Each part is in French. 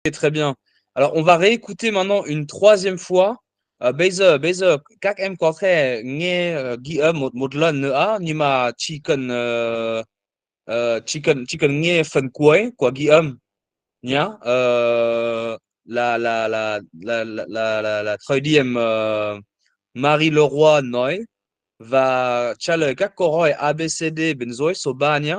très bien. Alors, on va réécouter maintenant une troisième fois. Bây giờ các em có thể nghe ghi âm một lần nữa, nhưng mà chỉ cần nghe phần cuối của ghi âm nhá. Là thời điểm Marie Leroy nói và trả lời các câu hỏi ABCD bên dưới số 3 nhé.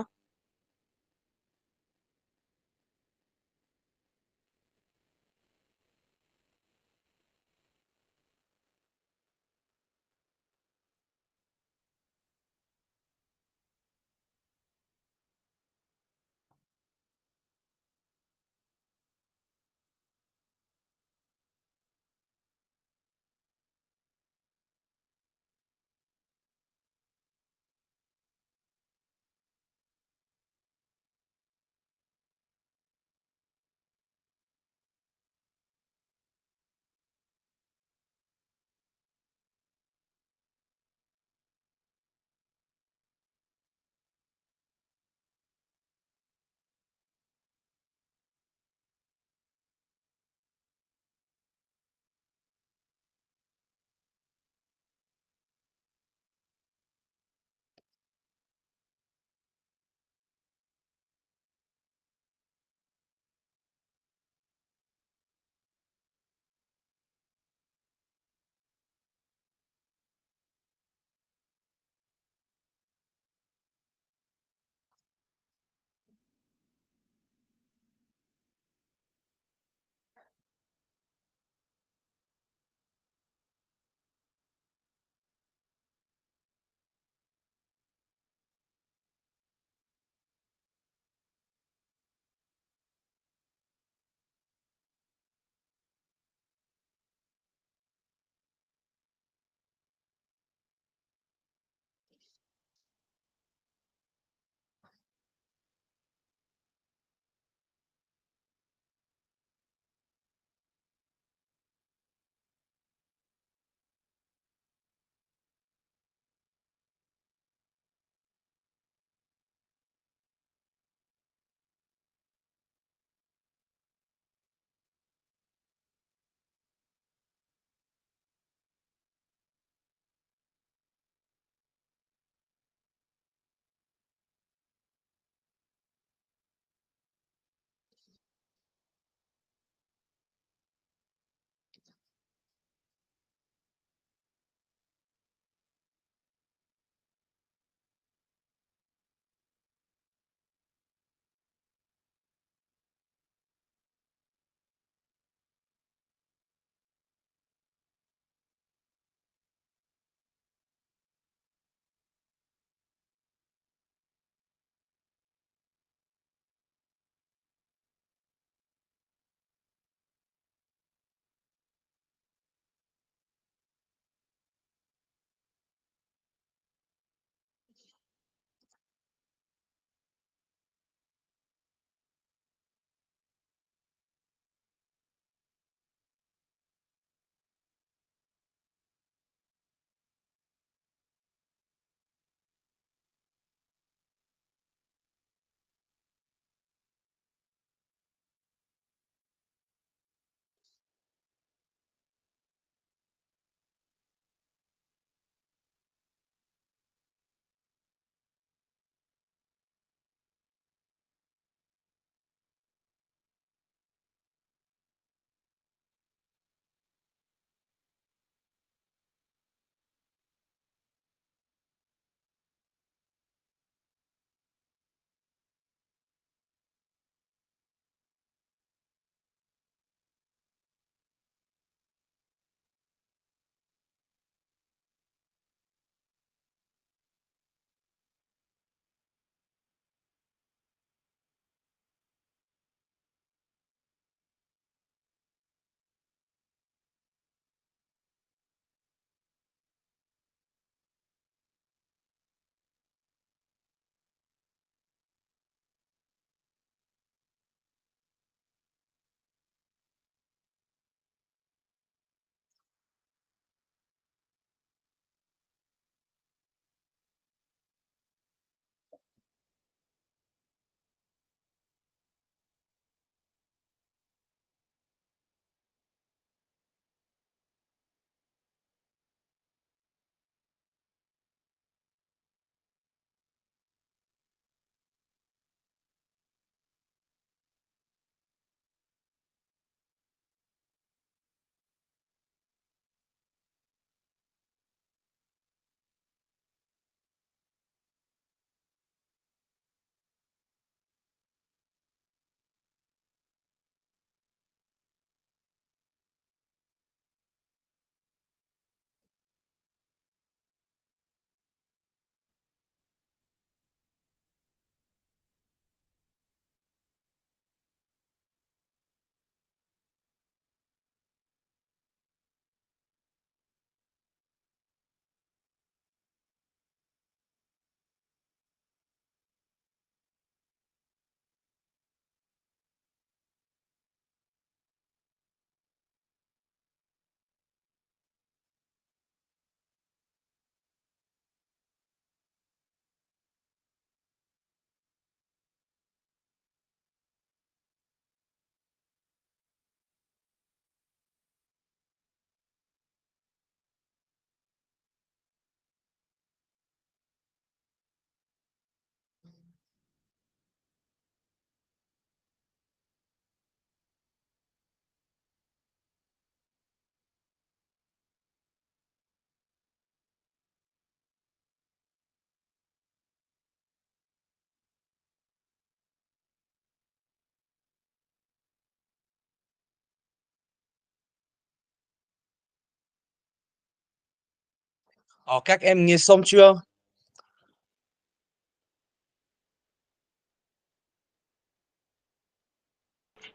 các em nghe xong chưa?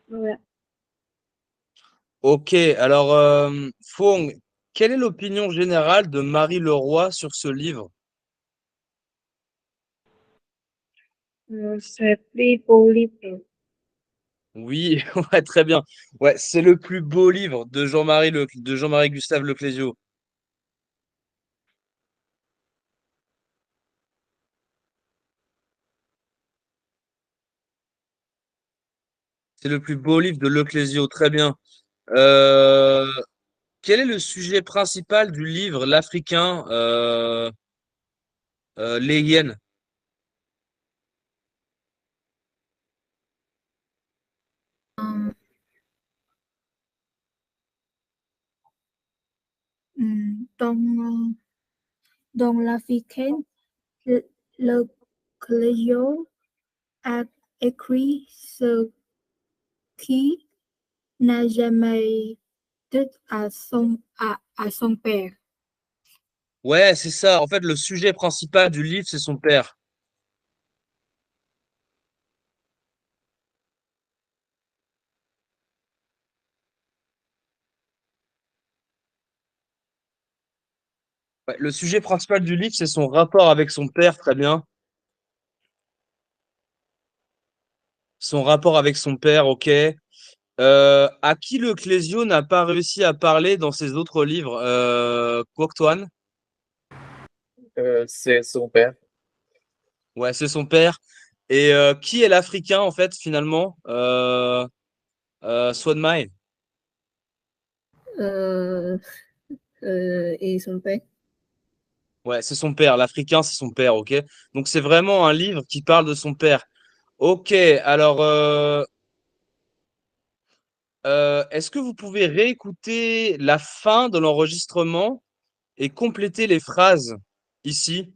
Rồi ạ. Ok, alors Fong, quelle est l'opinion générale de Marie Leroy sur ce livre? C'est plus beau livre. Oui, ouais, très bien. Ouais, c'est le plus beau livre de de Jean-Marie Gustave Leclésio. C'est le plus beau livre de Leclésio, très bien. Euh, Quel est le sujet principal du livre L'Africain les hyènes? Um, Trong dans l'Africaine, le Cléo a écrit ce qui n'a jamais dit à son père. Ouais, c'est ça. En fait, le sujet principal du livre, c'est son père. Ouais, le sujet principal du livre, c'est son rapport avec son père, très bien. Son rapport avec son père, ok. À qui le Clésio n'a pas réussi à parler dans ses autres livres, Cocteau? C'est son père. Ouais, c'est son père. Et qui est l'Africain, en fait, finalement? Swan Mai. Euh, et son père. Ouais, c'est son père. L'Africain, c'est son père, ok? Donc, c'est vraiment un livre qui parle de son père. Ok, alors, est-ce que vous pouvez réécouter la fin de l'enregistrement et compléter les phrases ici?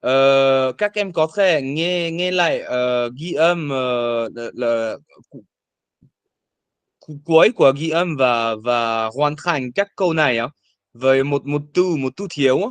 Các em có thể nghe nghe lại ghi âm cuối của ghi âm và hoàn thành các câu này á với một từ thiếu á.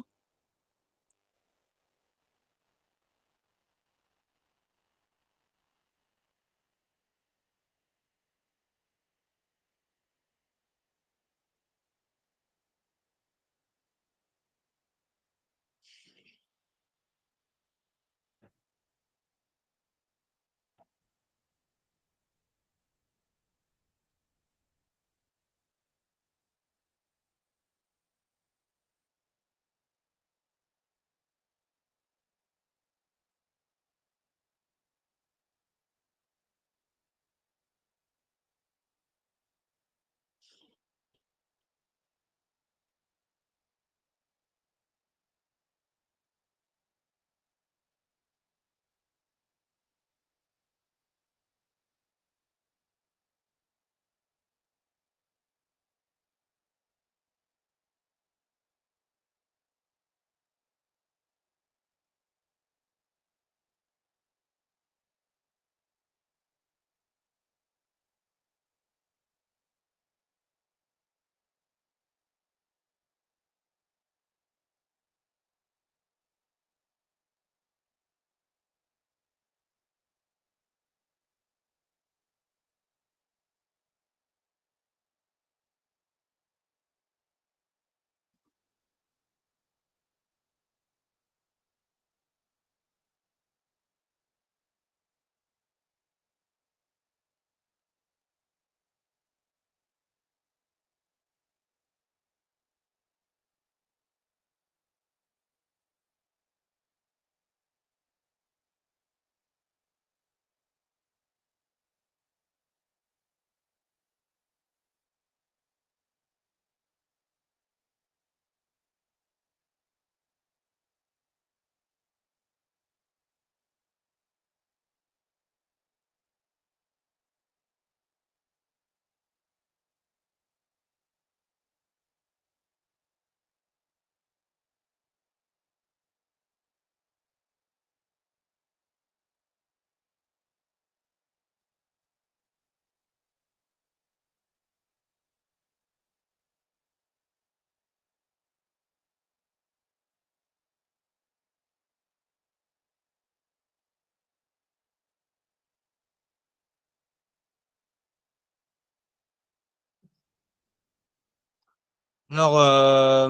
Alors,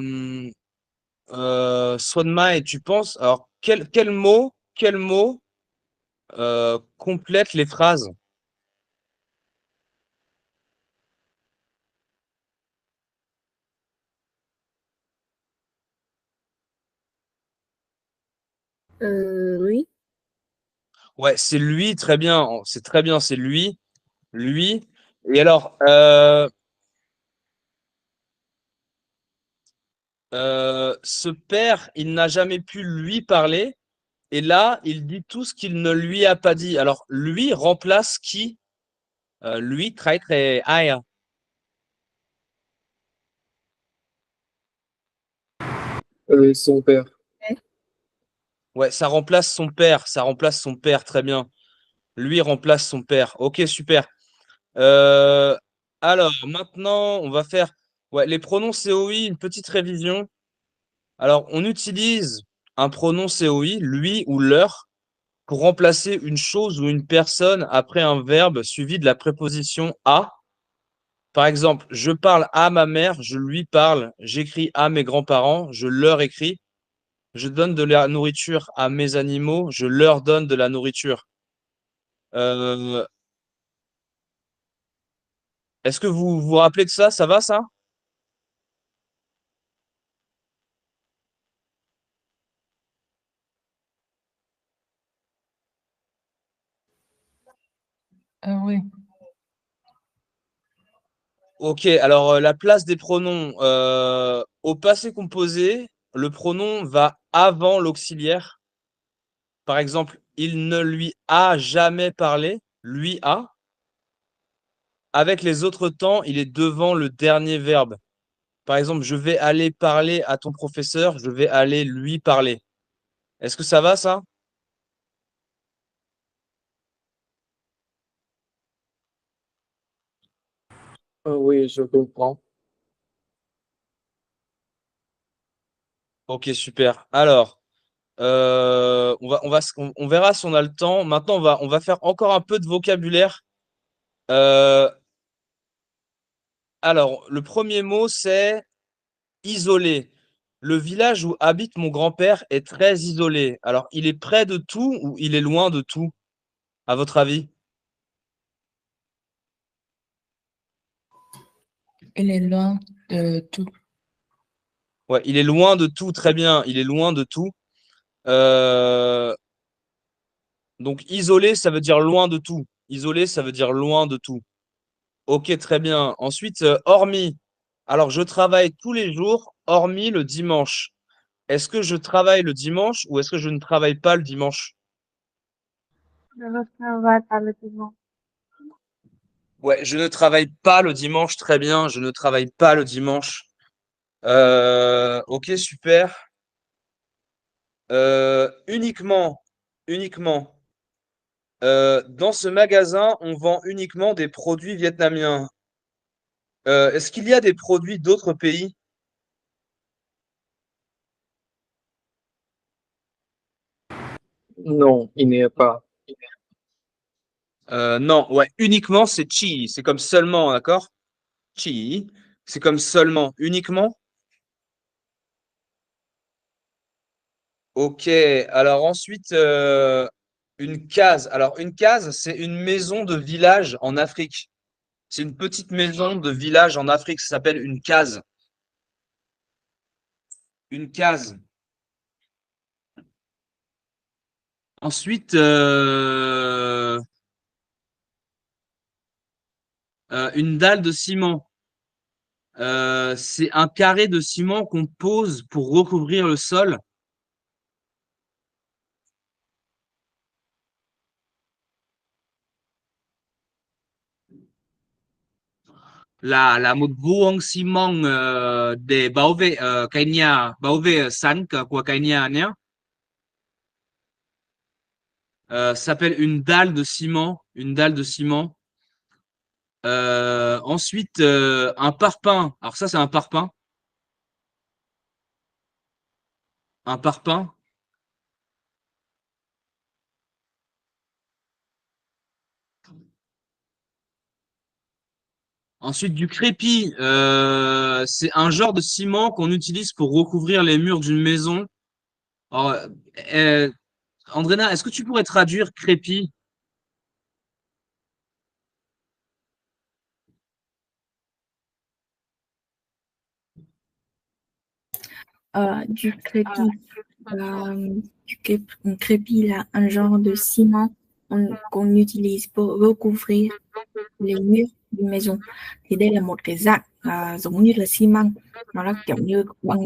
Swanmai, tu penses, alors, quel mot complète les phrases? Lui. Ouais, c'est lui, très bien, c'est très bien, c'est lui, lui. Et alors, ce père, il n'a jamais pu lui parler, et là, il dit tout ce qu'il ne lui a pas dit. Alors, lui remplace qui? Lui, très, très, ai. Son père. Ouais, ça remplace son père, très bien. Lui remplace son père. Ok, super. Euh, alors, maintenant, on va faire ouais, les pronoms COI, une petite révision. Alors, on utilise un pronom COI, lui ou leur, pour remplacer une chose ou une personne après un verbe suivi de la préposition à. Par exemple, je parle à ma mère, je lui parle, j'écris à mes grands-parents, je leur écris, je donne de la nourriture à mes animaux, je leur donne de la nourriture. Euh, est-ce que vous vous rappelez de ça? Ça va, ça? Oui. Ok, alors la place des pronoms au passé composé, le pronom va avant l'auxiliaire. Par exemple, il ne lui a jamais parlé, lui a. Avec les autres temps, il est devant le dernier verbe. Par exemple, je vais aller parler à ton professeur, je vais aller lui parler. Est-ce que ça va, ça? Oui, je comprends. Ok, super. Alors, on verra si on a le temps. Maintenant, on va faire encore un peu de vocabulaire. Euh, alors, le premier mot, c'est isolé. Le village où habite mon grand-père est très isolé. Alors, il est près de tout ou il est loin de tout, à votre avis? Il est loin de tout. Ouais, il est loin de tout, très bien. Il est loin de tout. Euh, donc, isolé, ça veut dire loin de tout. Isolé, ça veut dire loin de tout. Ok, très bien. Ensuite, hormis. Alors, je travaille tous les jours, hormis le dimanche. Est-ce que je travaille le dimanche ou est-ce que je ne travaille pas le dimanche? Ouais, je ne travaille pas le dimanche, très bien. Je ne travaille pas le dimanche. Ok, super. Uniquement, uniquement. Dans ce magasin, on vend uniquement des produits vietnamiens. Est-ce qu'il y a des produits d'autres pays? Non, il n'y a pas. Non, ouais, uniquement, c'est chi. C'est comme seulement, d'accord? Chi. C'est comme seulement, uniquement. Ok, alors ensuite, une case. Alors, une case, c'est une maison de village en Afrique. C'est une petite maison de village en Afrique, ça s'appelle une case. Une case. Ensuite, une dalle de ciment. C'est un carré de ciment qu'on pose pour recouvrir le sol. Là một vuông xi măng để bảo vệ cái nhà, bảo vệ sẵn của cái nhà nhé. Ça s'appelle une dalle de ciment, une dalle de ciment. Ensuite, un parpaing. Alors ça, c'est un parpaing. Un parpaing. Ensuite, du crépi, c'est un genre de ciment qu'on utilise pour recouvrir les murs d'une maison. Alors, euh, Andrena, est-ce que tu pourrais traduire crépi? Du crépi. Crépi là, un genre de ciment qu'on utilise pour recouvrir les murs d'une maison. Thì đây là một cái dạng giống như là xi măng, nó là kiểu như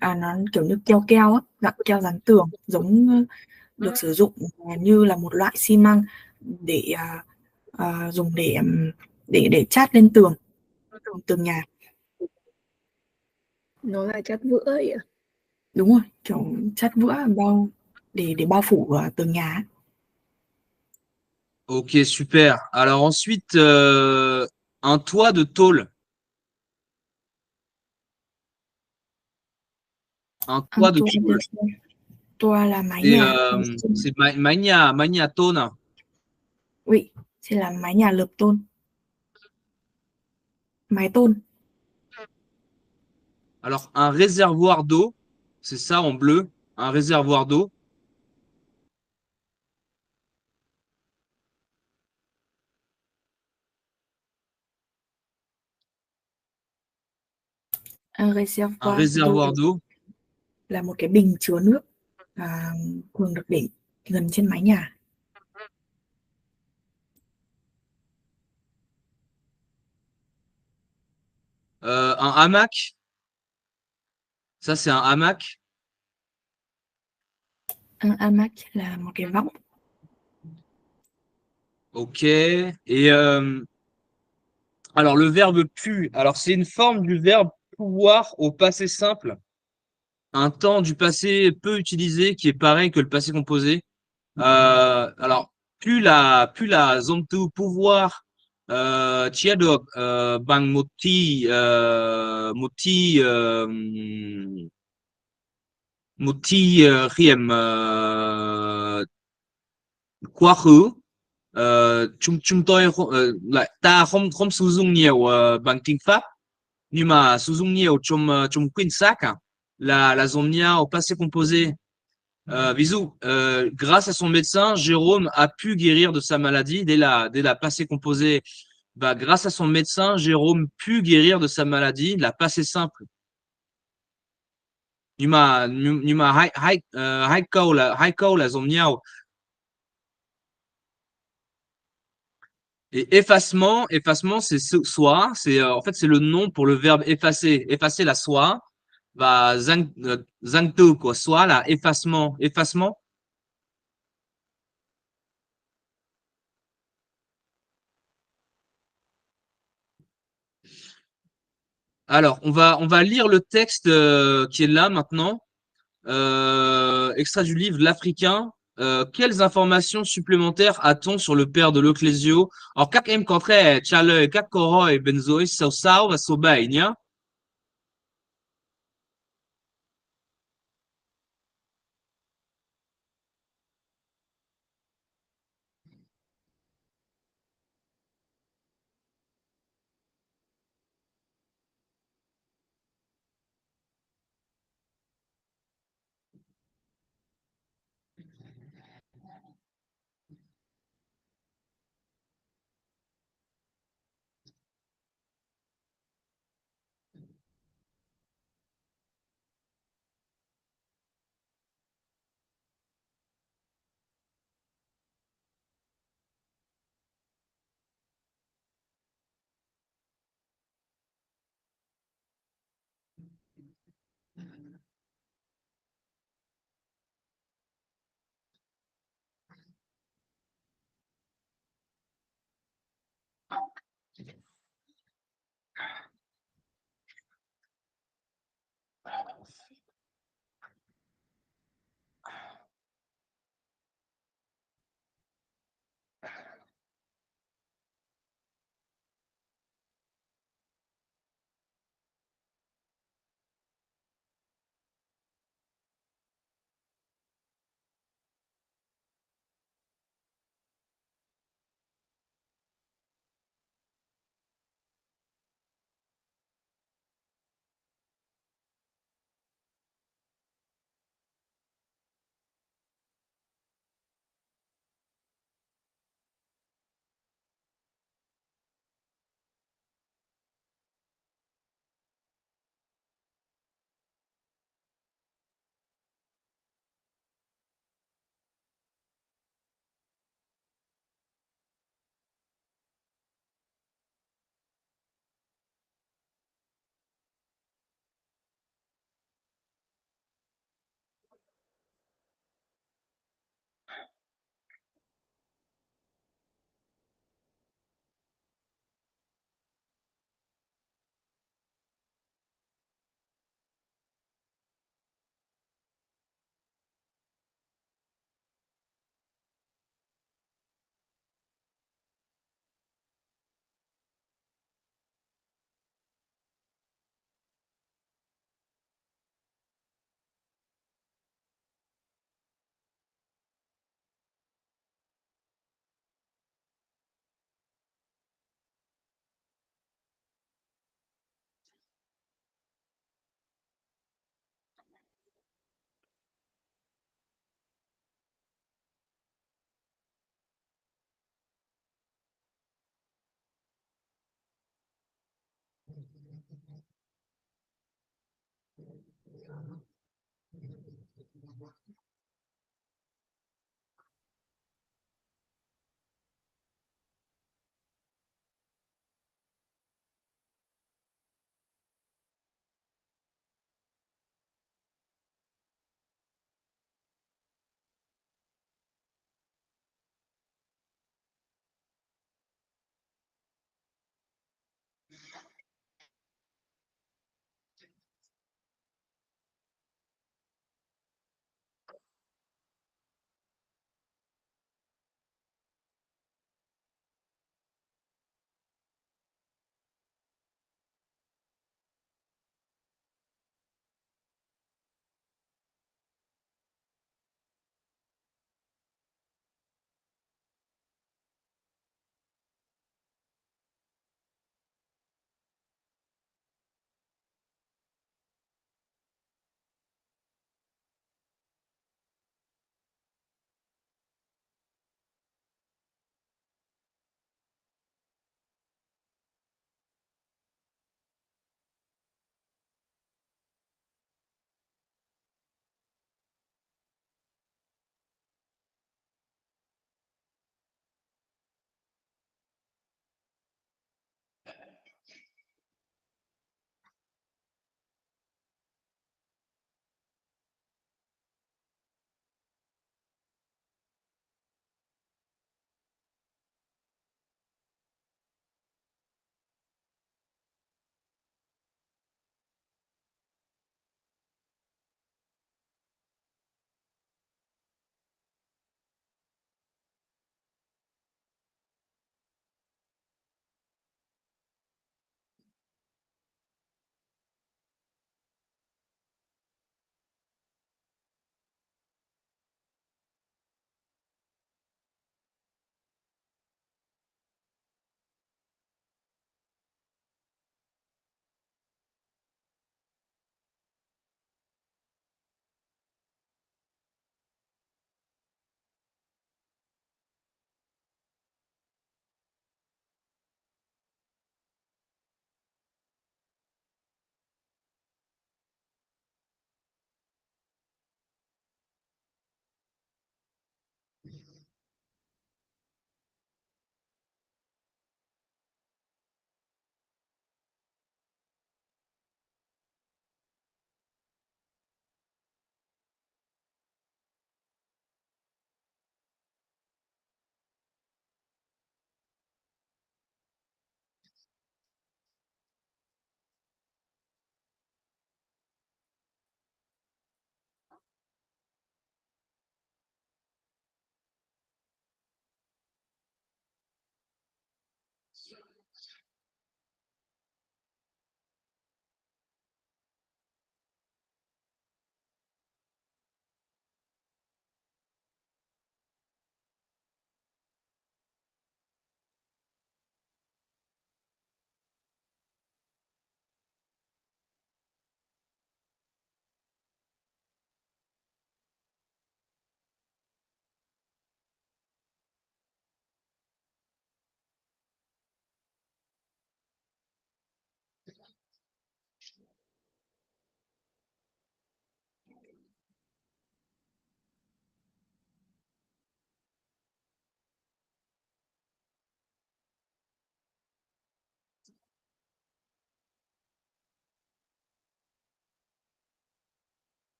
nó kiểu như keo keo á, dạng keo dán tường, giống được sử dụng như là một loại xi măng để dùng để chát lên tường tường nhà. Nó là chất vữa vậy à? Đúng rồi, kiểu chát vữa bao để bao phủ tường nhà á. Ok, super. Alors ensuite, un toit de tôle. Un Un toit de tôle. toit là mái C'est nhà. magna tona. Oui, sẽ là mái nhà lợp tôn, mái tôn. Alors, un réservoir d'eau, c'est ça en bleu, un réservoir d'eau. Un Un réservoir d'eau réservoir d'eau. là một cái bình chứa nước thường được để gần trên mái nhà. Un hamac. Ça, c'est un hamac. Un hamac là một cái võng. Ok. Et alors, le verbe pu. Alors, c'est une forme du verbe pouvoir au passé simple. Un temps du passé peu utilisé qui est pareil que le passé composé. Alors, plus la zone de pouvoir chia được bằng một thi khiếm quá khứ. Chúng tôi ta không sử dụng nhiều bằng tiếng Pháp, nhưng mà sử dụng nhiều trong quyển sách la zone nia au passé composé. Ví dụ, grâce à son médecin, Jérôme a pu guérir de sa maladie dès la passé composé. Bah, grâce à son médecin, Jérôme pu guérir de sa maladie, la passé simple. Nhưng mà hai câu là giống nhau. Et effacement, c'est soit, c'est en fait c'est le nom pour le verbe effacer. Effacer la soit, bah zangtu quoi, soit là, effacement. Alors, on va lire le texte qui est là maintenant, extrait du livre L'Africain. Quelles informations supplémentaires a-t-on sur le père de l'Ecclésio? Alors, các em có thể trả lời các câu hỏi bên dưới số 6 và số 7 nhé.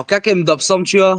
Các em đọc xong chưa?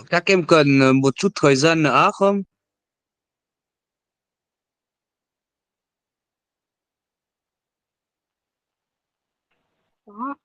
Các em cần một chút thời gian nữa không? Có.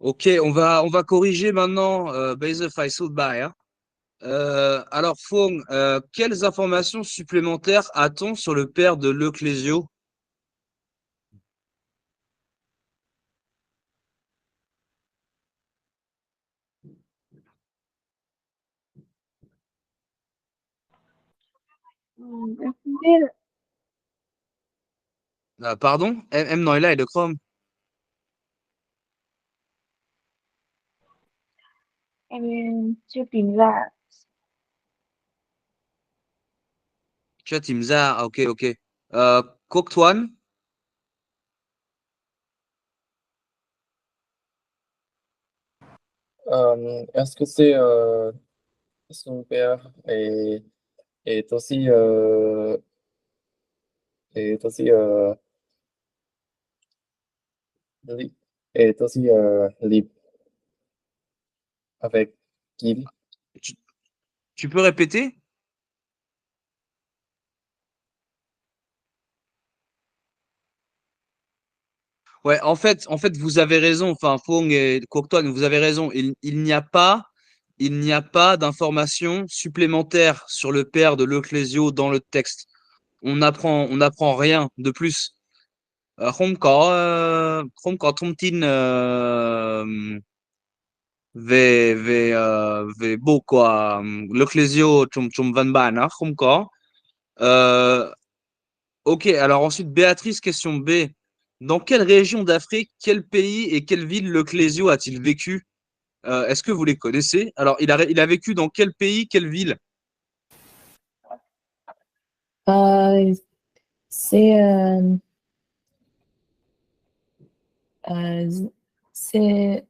Ok, on va corriger maintenant. Base Faisal Bay, hein. Alors, Fong, quelles informations supplémentaires a-t-on sur le père de Leclésio? Em không biết ạ. Ah, pardon? Em nói lại được không? Em chưa tìm ra. Tu tìm ra. Ah, ok, ok. Quốc Thuấn? Est-ce que son père est aussi, est aussi, li- est aussi libre avec Kim? Tu, tu peux répéter? Ouais, en fait, vous avez raison. Enfin, Fong et Cocteau, vous avez raison. Il n'y a pas d'informations supplémentaires sur le père de Leclésio dans le texte. On n'apprend rien de plus. Không có thông tin về bố của Leclésio trong văn bản á, không có. Euh, ok, alors ensuite, Béatrice, question B. Dans quelle région d'Afrique, quel pays et quelle ville Leclésio a-t-il vécu? Est-ce que vous les connaissez? Alors, il a vécu dans quel pays, quelle ville? Euh, c'est euh, c'est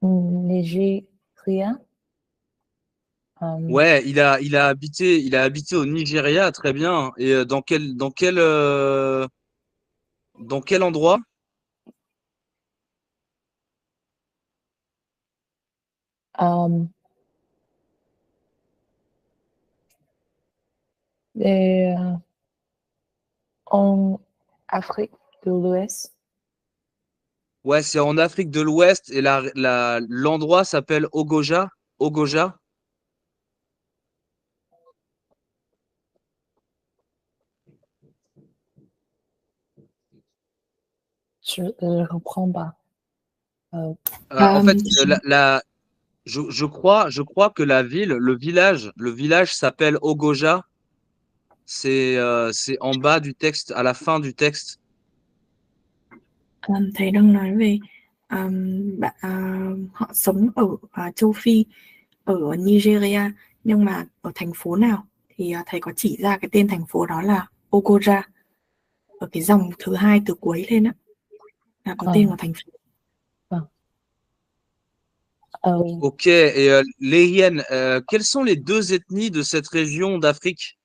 Nigeria. Euh, Ouais, il a habité au Nigeria, très bien. Et dans quel endroit? euh, et, en Afrique de l'Ouest. Ouais, c'est en Afrique de l'Ouest et l'endroit s'appelle Ogoja. Ogoja. Je reprends pas. Euh, En fait, Je- je crois que le village s'appelle Ogoja. C'est en bas du texte, à la fin du texte. thầy đang nói về họ sống ở châu Phi, ở Nigeria, nhưng mà ở thành phố nào thì thầy có chỉ ra cái tên thành phố đó là Ogoja, ở cái dòng thứ hai từ cuối lên á, là có tên euh, của thành phố. euh, oui. Ok, et les hyènes, quelles sont les deux ethnies de cette région d'Afrique?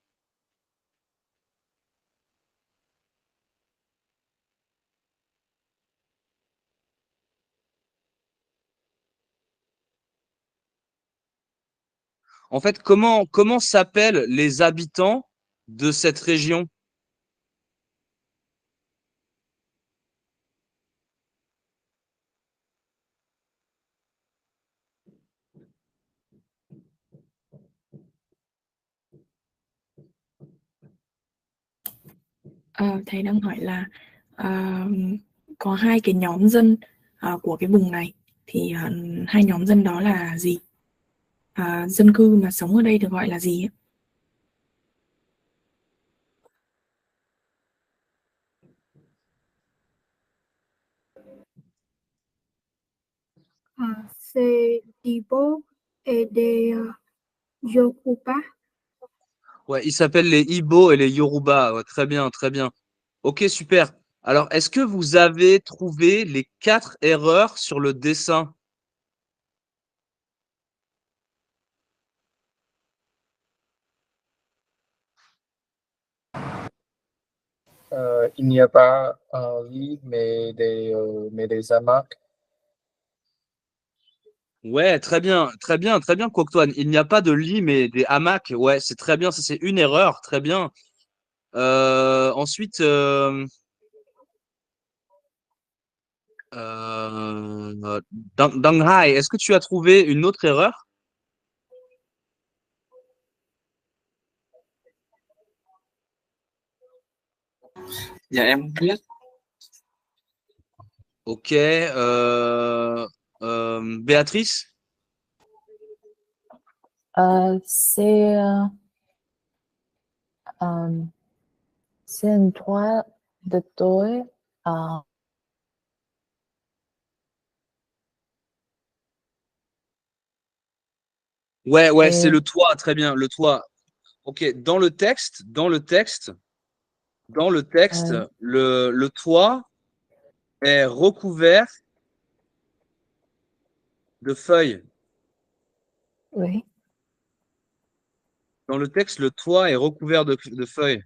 En fait, comment s'appellent les habitants de cette région? Thầy đang hỏi là ờ, có hai cái nhóm dân của cái vùng này, thì hai nhóm dân đó là gì? Dân cư mà sống ở đây được gọi là gì ấy? C'est Ibo et des Yoruba. Ouais, ils s'appellent les Ibo et les Yoruba. Ouais, très bien, très bien. Ok, super. Alors, est-ce que vous avez trouvé les 4 erreurs sur le dessin? Il n'y a pas un lit, mais des hamacs. Ouais, très bien, très bien, très bien, Cocteau. Il n'y a pas de lit, mais des hamacs. Ouais, c'est très bien. Ça, c'est une erreur. Très bien. Ensuite, Dang Hai, est-ce que tu as trouvé une autre erreur? Dạ em không biết. Ok. Béatrice? C'est euh, c'est un droit de toi. euh, Ouais, c'est et le toit, très bien, le toit. Ok, euh, le toit est recouvert de feuilles. oui. Dans le texte, le toit est recouvert de feuilles.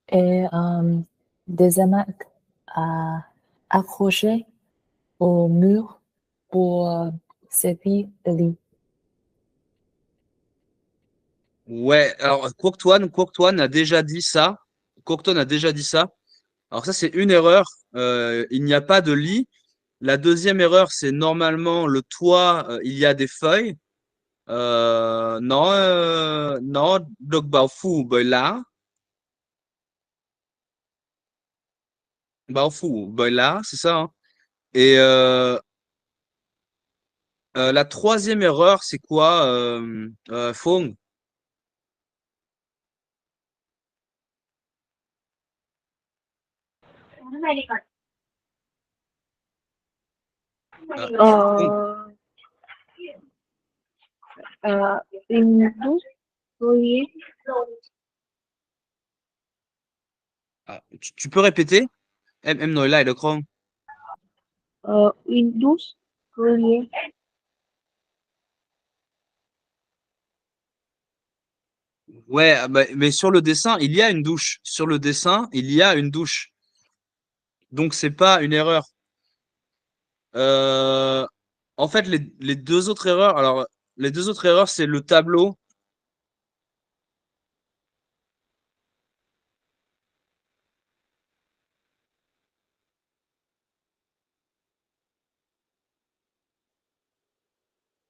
Et des hamacs accrochés au mur pour servir de lit. Ouais, alors Courtoine a déjà dit ça. Courtoine a déjà dit ça. Alors ça, c'est une erreur. Il n'y a pas de lit. La deuxième erreur, c'est normalement le toit, il y a des feuilles. Nó được bao phủ bởi lá. Bao phủ bởi lá, c'est ça, hein. Et la troisième erreur, c'est quoi, Phong? Ah, Phong. Indus Courier. Ah, tu peux répéter? Em nói lại được không? Indus Courier. Ouais, ah bah, mais sur le dessin, il y a une douche. Sur le dessin, il y a une douche. Donc c'est pas une erreur. Euh, En fait, les deux autres erreurs, alors les deux autres erreurs, c'est le tableau.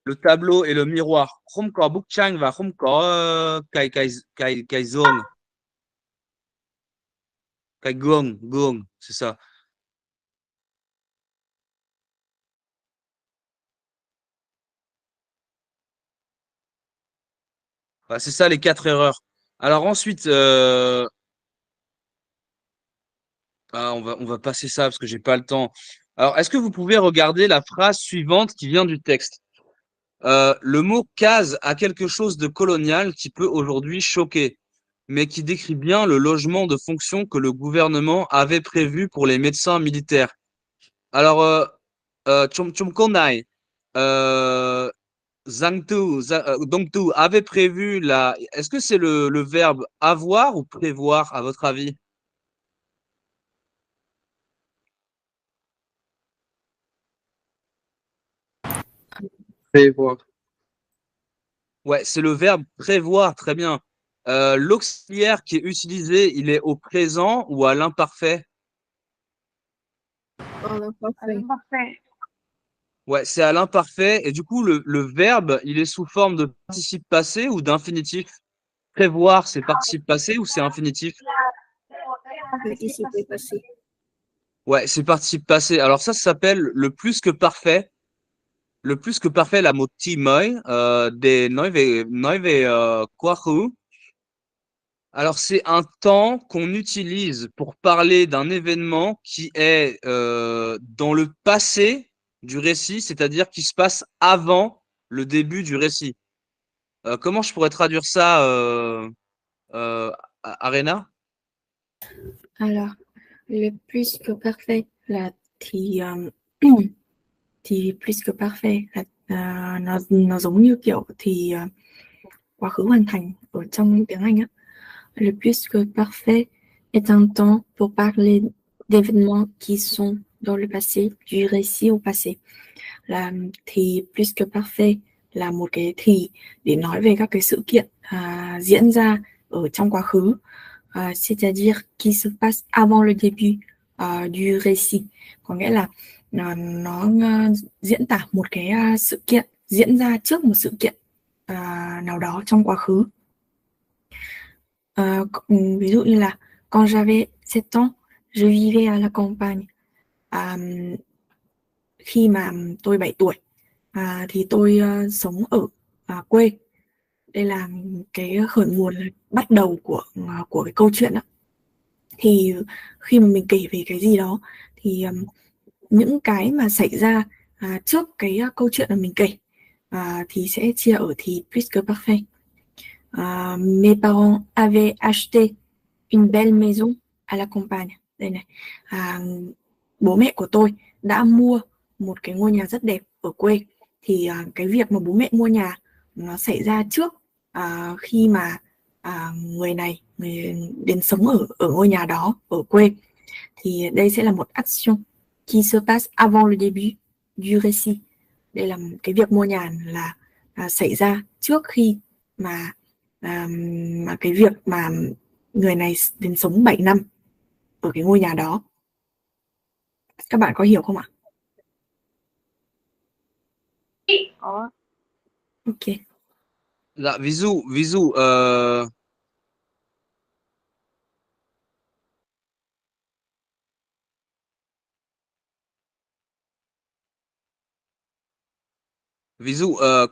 Le tableau et le miroir. Không có bức tranh và không có cái gương. Cái gương, c'est ça. Bah, c'est ça les quatre erreurs. Alors ensuite, on va passer ça parce que j'ai pas le temps. Alors, est-ce que vous pouvez regarder la phrase suivante qui vient du texte? Le mot case a quelque chose de colonial qui peut aujourd'hui choquer, mais qui décrit bien le logement de fonction que le gouvernement avait prévu pour les médecins militaires. Alors, Chom Konai, Dongtu avait prévu la. Est-ce que c'est le verbe avoir ou prévoir, à votre avis? Prévoir. Ouais, c'est le verbe prévoir, très bien. L'auxiliaire qui est utilisé, il est au présent ou à l'imparfait? Parfait. Ouais, c'est à l'imparfait. Et du coup, le verbe, il est sous forme de participe passé ou d'infinitif? Prévoir, c'est participe passé ou c'est infinitif? Participe passé. Ouais, c'est participe passé. Alors ça s'appelle le plus que parfait. Le plus que parfait là một chi mới để nói về quá khứ. Alors c'est un temps qu'on utilise pour parler d'un événement qui est dans le passé du récit, c'est-à-dire qui se passe avant le début du récit. Comment je pourrais traduire ça, euh, Arena? Alors, le plus que parfait là thì thì plus que parfait là nó giống như kiểu thì quá khứ hoàn thành ở trong tiếng Anh á. Le plus que parfait est un temps pour parler d'événements qui sont dans le passé, du récit au passé. Là thì plus que parfait là một cái thì để nói về các cái sự kiện diễn ra ở trong quá khứ. c'est-à-dire qui se passe avant le début du récit. Có nghĩa là nó diễn tả một cái sự kiện diễn ra trước một sự kiện nào đó trong quá khứ. Ví dụ như là quand j'avais 7 ans, je vivais à la campagne. Khi mà tôi 7 tuổi thì tôi sống ở quê. Đây là cái khởi nguồn bắt đầu của cái câu chuyện đó. Thì khi mà mình kể về cái gì đó thì những cái mà xảy ra trước cái câu chuyện mà mình kể thì sẽ chia ở thì presque parfait. Mes parents avaient acheté une belle maison à la campagne. Đây này, bố mẹ của tôi đã mua một cái ngôi nhà rất đẹp ở quê. Thì cái việc mà bố mẹ mua nhà nó xảy ra trước khi mà người đến sống ở ngôi nhà đó ở quê. Thì đây sẽ là một action qui se passe avant le début du récit. Đây là cái việc mua nhà là xảy ra trước khi mà cái việc mà người này đến sống 7 năm ở cái ngôi nhà đó. Các bạn có hiểu không ạ? Có. Ok. Dạ, ví dụ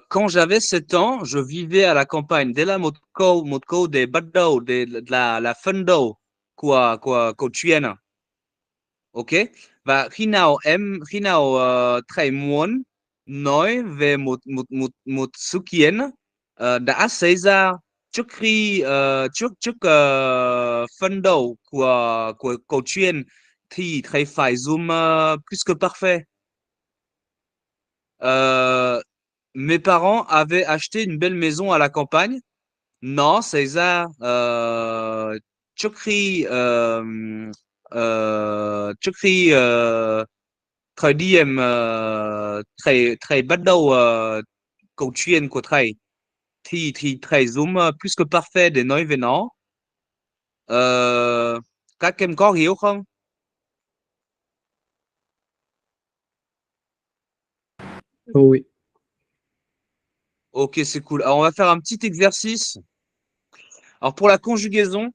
quand j'avais 7 ans, je vivais à la campagne. Đấy là một câu để bắt đầu để là phân đầu của câu chuyện à. Ok. Và khi nào thầy muốn nói về một sự kiện đã xảy ra trước khi trước phân đầu của câu chuyện thì thầy phải dùng plus que parfait. Mes parents avaient acheté une belle maison à la campagne. Nó xảy ra trước khi thời điểm thầy bắt đầu câu chuyện của thầy thì thầy dùng plus que parfait để nói về nó. Các em có hiểu không? Oui. Ok, c'est cool. Alors, on va faire un petit exercice. Alors, pour la conjugaison,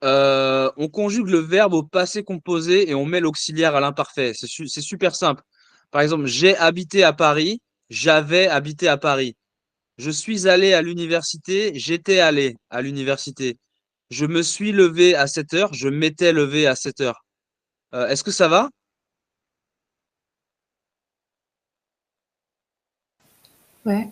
on conjugue le verbe au passé composé et on met l'auxiliaire à l'imparfait. C'est super simple. Par exemple, j'ai habité à Paris, j'avais habité à Paris. Je suis allé à l'université, j'étais allé à l'université. Je me suis levé à 7 heures, je m'étais levé à 7 heures. Est-ce que ça va? Ouais.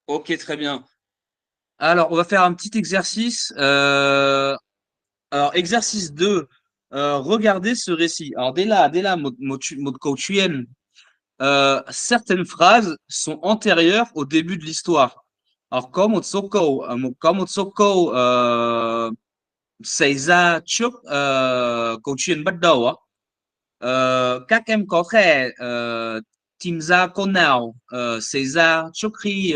Ok, très bien. Alors, on va faire un petit exercice. Alors, exercice 2. Regardez ce récit. Alors, dès là, một câu chuyện, certaines phrases sont antérieures au début de l'histoire. Alors, có một số câu xảy ra trước câu chuyện bắt đầu á. Các em có thể tìm ra câu nào xảy ra trước khi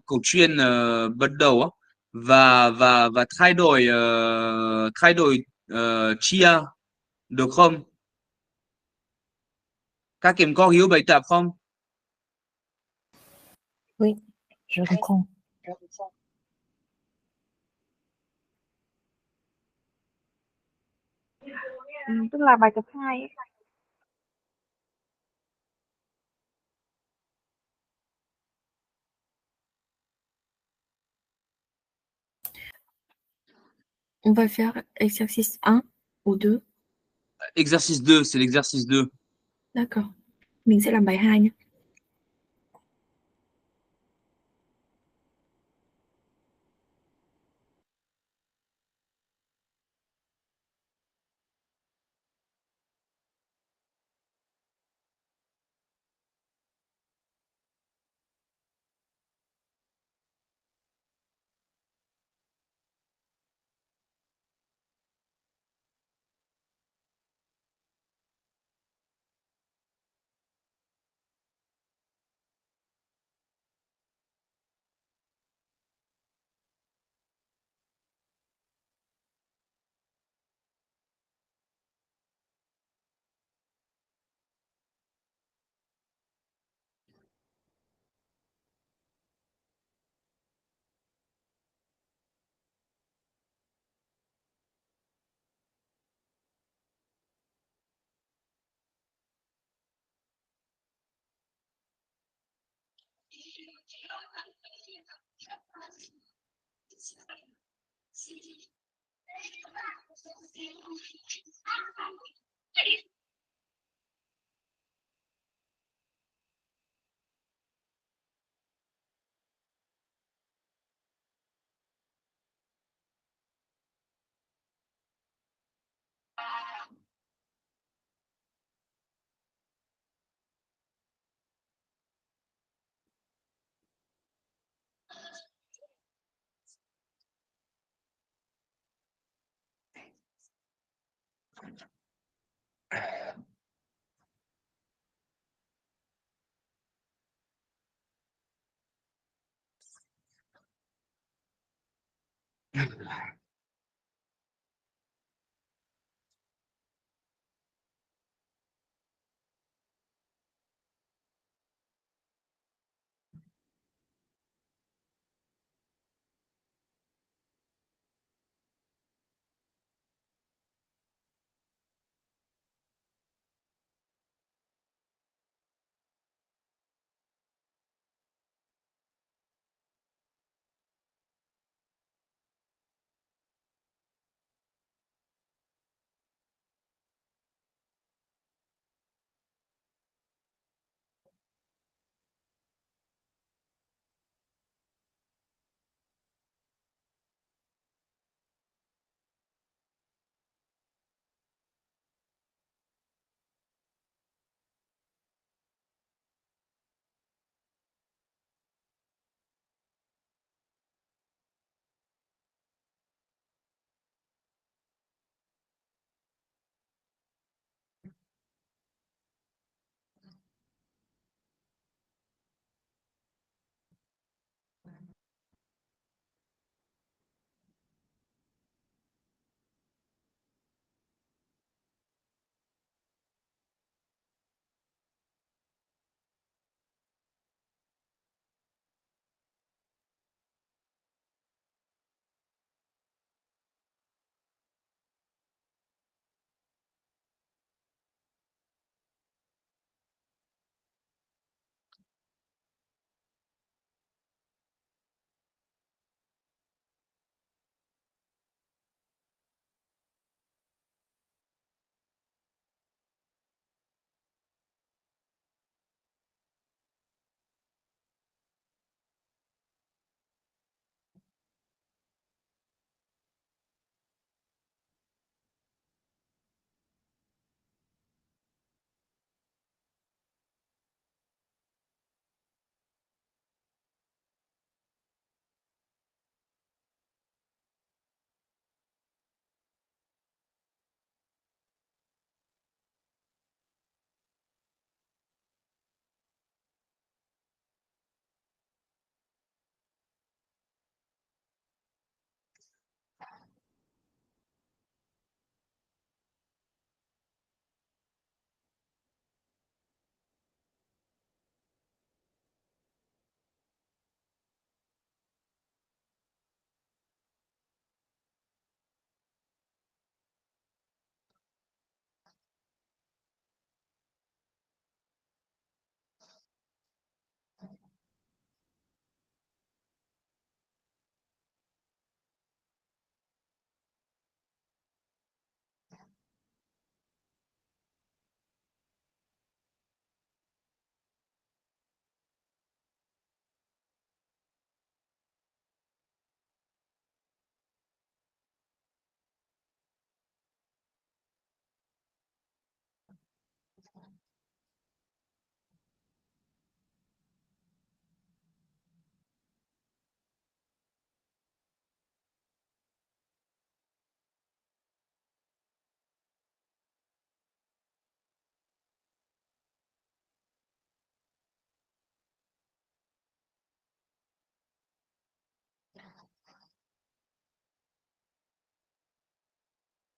câu chuyện bắt đầu á, và thay đổi chia được không? Các em có hiểu bài tập không? Oui, je comprends. Tức là bài tập 2 ấy. On va faire exercice 1 ou 2. Exercice 2, c'est l'exercice 2. D'accord. Mình sẽ làm bài 2 nhé.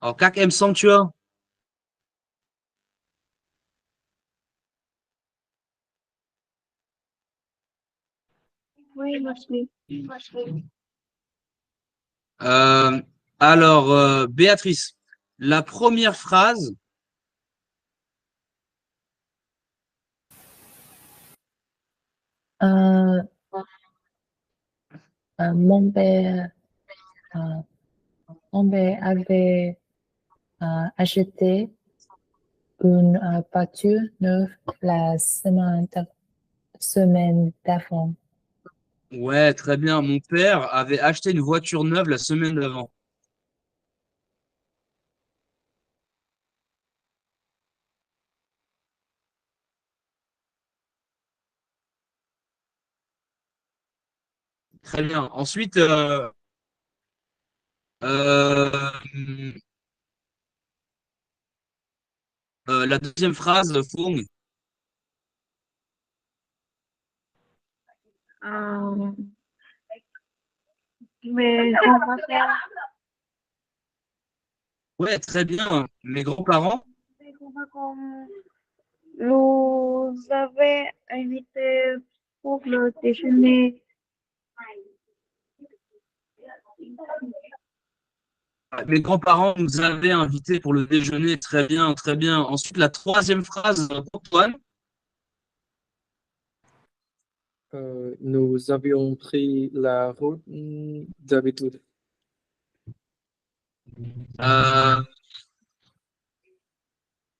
Alors, các em xong chưa? Oui, merci. Euh, alors, Béatrice, la première phrase, Euh, Mon père, euh, mon père avait acheté une voiture neuve la semaine d'avant. Ouais, très bien. Mon père avait acheté une voiture neuve la semaine d'avant. Très bien. Ensuite, euh, la deuxième phrase, Fung. Euh, mais on va faire, Ouais, très bien. Mes grands-parents. on va comme, nous avait invité pour le déjeuner. Mes grands-parents nous avaient invités pour le déjeuner. Très bien, très bien. Ensuite, la troisième phrase pour Antoine. Nous avions pris la route d'habitude. Euh,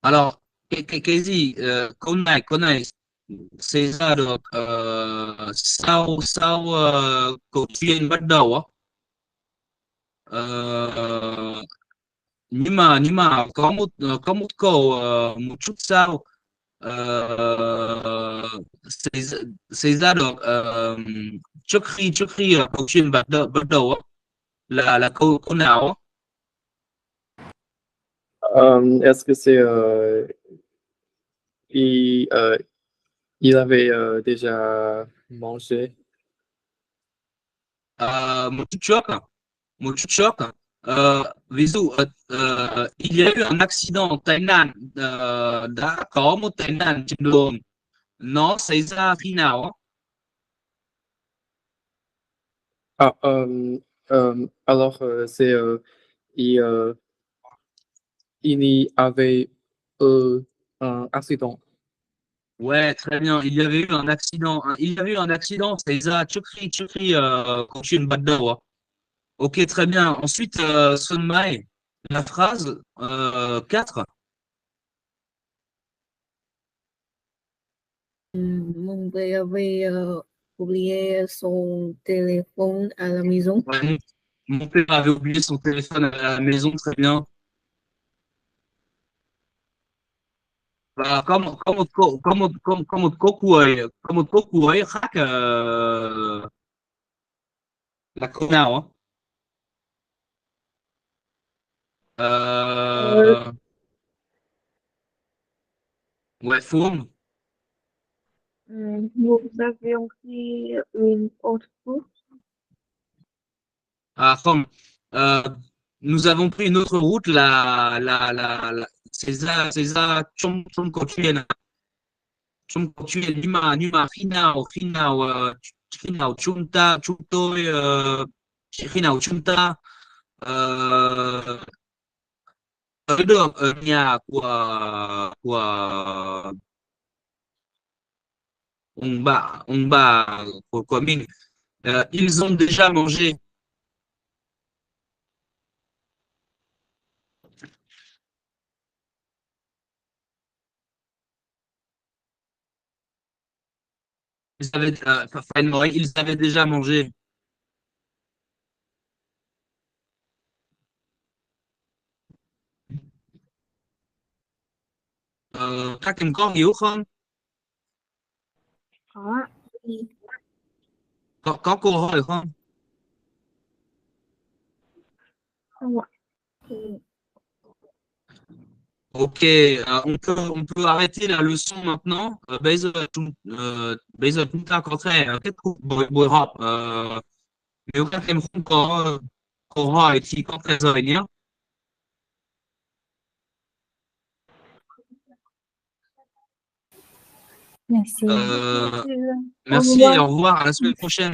alors, cái gì câu này xảy ra được sau sau câu chuyện bắt đầu á. Ờ, nhưng mà có một câu một chút sau xảy xảy ra được trước khi câu chuyện bắt đầu á, là câu câu nào á? Est-ce que c'est il avait déjà mangé? Một chút trước à? Một chút trước à? Ví dụ il y a eu un accident, tai nạn, đã có một tai nạn trên đường, nó xảy ra khi nào á? Ah, alors c'est il, il y avait un accident. Ouais, très bien. Il y avait eu un accident. Il y avait eu un accident, xảy ra trước khi câu chuyện bắt đầu á. Ok, très bien. Ensuite, Sun Mai, la phrase 4. Mon père avait oublié son téléphone à la maison. Ouais, mon père avait oublié son téléphone à la maison, très bien. Và có một câu cuối khác là câu nào á? Euh, Euh, ouais, Phương. nous avions pris une autre route. À không. Euh, nous avons pris une autre route, c'est ça, trong câu chuyện, nhưng mà khi nào chúng ta tới được ở nhà của ông bà của mình. Ils ont déjà mangé. Ils avaient déjà mangé. Các em có hiểu không? Có, Có câu hỏi không? không ạ. Ok, on peut arrêter la leçon maintenant. Bây giờ chúng ta có thể kết thúc buổi họp. Nếu các em không có câu hỏi thì có thể rời nhé. Merci. Euh, Au merci, revoir. au revoir, à la semaine prochaine.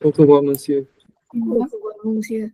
Au revoir, monsieur. Au revoir, monsieur.